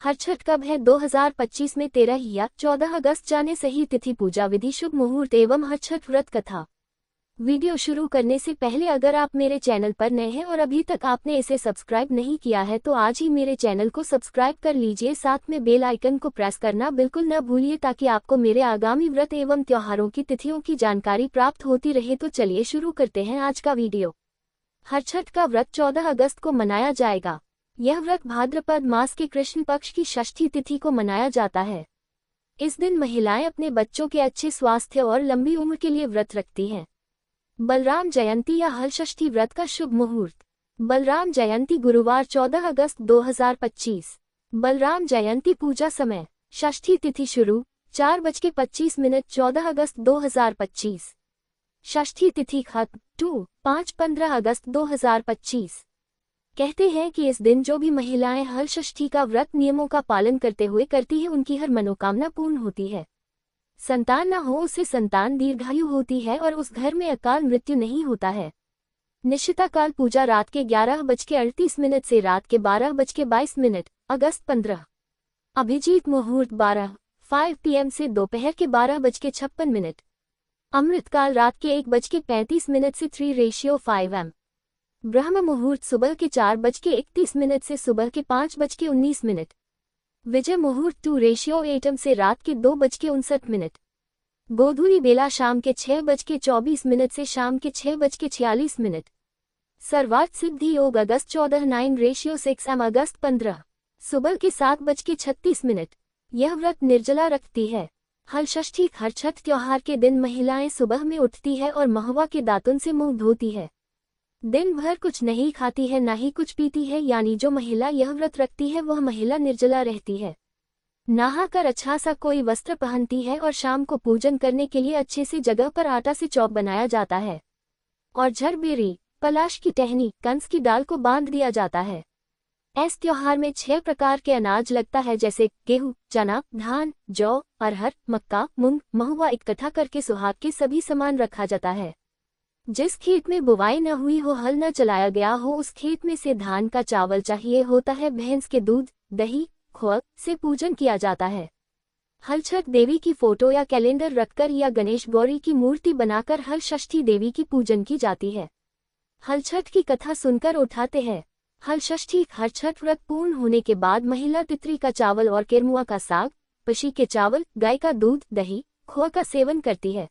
हर छठ कब है 2025 में 13 या 14 अगस्त जाने सही तिथि पूजा विधि शुभ मुहूर्त एवं हर छठ व्रत कथा। वीडियो शुरू करने से पहले अगर आप मेरे चैनल पर नए हैं और अभी तक आपने इसे सब्सक्राइब नहीं किया है तो आज ही मेरे चैनल को सब्सक्राइब कर लीजिए, साथ में बेल आइकन को प्रेस करना बिल्कुल न भूलिए ताकि आपको मेरे आगामी व्रत एवं त्योहारों की तिथियों की जानकारी प्राप्त होती रहे। तो चलिए शुरू करते हैं आज का वीडियो। हर छठ का व्रत 14 अगस्त को मनाया जाएगा। यह व्रत भाद्रपद मास के कृष्ण पक्ष की षष्ठी तिथि को मनाया जाता है। इस दिन महिलाएं अपने बच्चों के अच्छे स्वास्थ्य और लंबी उम्र के लिए व्रत रखती हैं। बलराम जयंती या हलषष्ठी व्रत का शुभ मुहूर्त। बलराम जयंती गुरुवार 14 अगस्त 2025। बलराम जयंती पूजा समय षष्ठी तिथि शुरू 4:25 14 अगस्त 2025। षष्ठी तिथि खत्म 5-15 अगस्त 2025। कहते हैं कि इस दिन जो भी महिलाएं हलषष्ठी का व्रत नियमों का पालन करते हुए करती है उनकी हर मनोकामना पूर्ण होती है। संतान न हो उसे संतान दीर्घायु होती है और उस घर में अकाल मृत्यु नहीं होता है। निश्चिता काल पूजा रात के 11:38 से रात के 12:22 अगस्त 15। अभिजीत मुहूर्त 5 PM से दोपहर के 12:56। अमृतकाल रात के 1:35 से 3:5 AM। ब्रह्म मुहूर्त सुबह के 4:31 से सुबह के 5:19। विजय मुहूर्त 2:8 AM से रात के 2:59। गोधूली बेला शाम के 6:24 से शाम के 6:46। सर्वार्थ सिद्धि योग अगस्त 14 9:6 AM अगस्त 15। सुबह के 7:36। यह व्रत निर्जला रखती है। हलषष्ठी हर छठ त्योहार के दिन महिलाएं सुबह में उठती है और महुआ के दातुन से मुंह धोती है। दिन भर कुछ नहीं खाती है ना ही कुछ पीती है, यानी जो महिला यह व्रत रखती है वह महिला निर्जला रहती है। नहाकर अच्छा सा कोई वस्त्र पहनती है और शाम को पूजन करने के लिए अच्छे से जगह पर आटा से चौक बनाया जाता है और झरबेरी पलाश की टहनी कंस की डाल को बांध दिया जाता है। इस त्योहार में 6 प्रकार के अनाज लगता है जैसे गेहूं, चना, धान, जौ, अरहर, मक्का, मूंग, महुआ इकट्ठा करके सुहाग के सभी सामान रखा जाता है। जिस खेत में बुवाई न हुई हो, हल न चलाया गया हो, उस खेत में से धान का चावल चाहिए होता है। भैंस के दूध, दही, खोआ से पूजन किया जाता है। हलछठ देवी की फोटो या कैलेंडर रखकर या गणेश गौरी की मूर्ति बनाकर हलषष्ठी देवी की पूजन की जाती है। हलछठ की कथा सुनकर उठाते हैं। हलषष्ठी हर छठ व्रत पूर्ण होने के बाद महिला तितरी का चावल और केरमुआ का साग, पशी के चावल, गाय का दूध, दही, खोआ का सेवन करती है।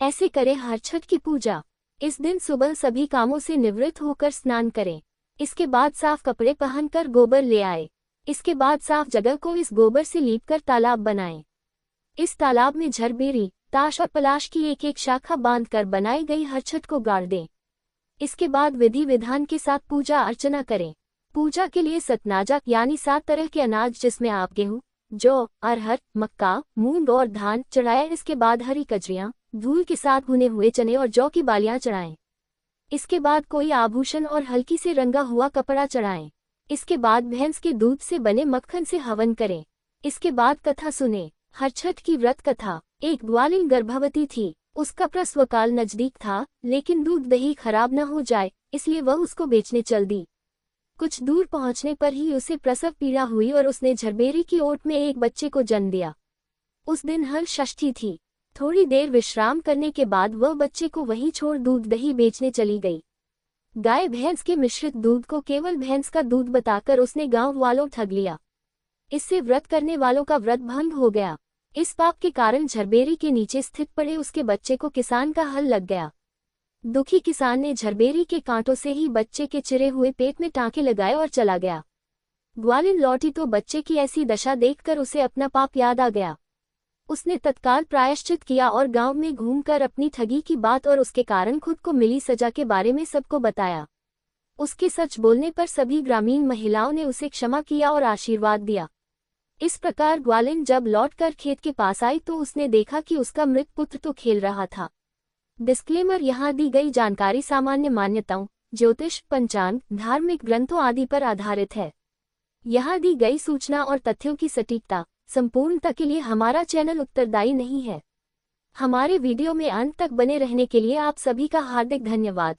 ऐसे करें हर छठ की पूजा। इस दिन सुबह सभी कामों से निवृत्त होकर स्नान करें। इसके बाद साफ कपड़े पहनकर गोबर ले आए। इसके बाद साफ जगह को इस गोबर से लीपकर तालाब बनाएं। इस तालाब में झरबेरी, ताश और पलाश की एक एक शाखा बांधकर बनाई गई हर छठ को गाड़ दें। इसके बाद विधि विधान के साथ पूजा अर्चना करें। पूजा के लिए सतनाजा यानी 7 तरह के अनाज जिसमें आप गेहूं, जौ, अरहर, मक्का, मूंग और धान चढ़ाएं। इसके बाद हरी कजरियां, धूल के साथ भुने हुए चने और जौ की बालियां चढ़ाएं। इसके बाद कोई आभूषण और हल्की से रंगा हुआ कपड़ा चढ़ाएं। इसके बाद भैंस के दूध से बने मक्खन से हवन करें। इसके बाद कथा सुने। हर छठ की व्रत कथा। एक ग्वालिन गर्भवती थी। उसका प्रसव काल नजदीक था, लेकिन दूध दही खराब न हो जाए इसलिए वह उसको बेचने चल दी। कुछ दूर पहुंचने पर ही उसे प्रसव पीड़ा हुई और उसने झरबेरी की ओट में एक बच्चे को जन्म दिया। उस दिन हलषष्ठी थी। थोड़ी देर विश्राम करने के बाद वह बच्चे को वहीं छोड़ दूध दही बेचने चली गई। गाय भैंस के मिश्रित दूध को केवल भैंस का दूध बताकर उसने गांव वालों ठग लिया। इससे व्रत करने वालों का व्रत भंग हो गया। इस पाप के कारण झरबेरी के नीचे स्थित पड़े उसके बच्चे को किसान का हल लग गया। दुखी किसान ने झरबेरी के कांटों से ही बच्चे के चिरे हुए पेट में टांके लगाए और चला गया। ग्वालिन लौटी तो बच्चे की ऐसी दशा देखकर उसे अपना पाप याद आ गया। उसने तत्काल प्रायश्चित किया और गांव में घूमकर अपनी ठगी की बात और उसके कारण खुद को मिली सजा के बारे में सबको बताया। उसके सच बोलने पर सभी ग्रामीण महिलाओं ने उसे क्षमा किया और आशीर्वाद दिया। इस प्रकार ग्वालिन जब लौटकर खेत के पास आई तो उसने देखा कि उसका मृत पुत्र तो खेल रहा था। डिस्क्लेमर, यहाँ दी गई जानकारी सामान्य मान्यताओं, ज्योतिष, पंचांग, धार्मिक ग्रंथों आदि पर आधारित है। यहाँ दी गई सूचना और तथ्यों की सटीकता, संपूर्णता के लिए हमारा चैनल उत्तरदायी नहीं है। हमारे वीडियो में अंत तक बने रहने के लिए आप सभी का हार्दिक धन्यवाद।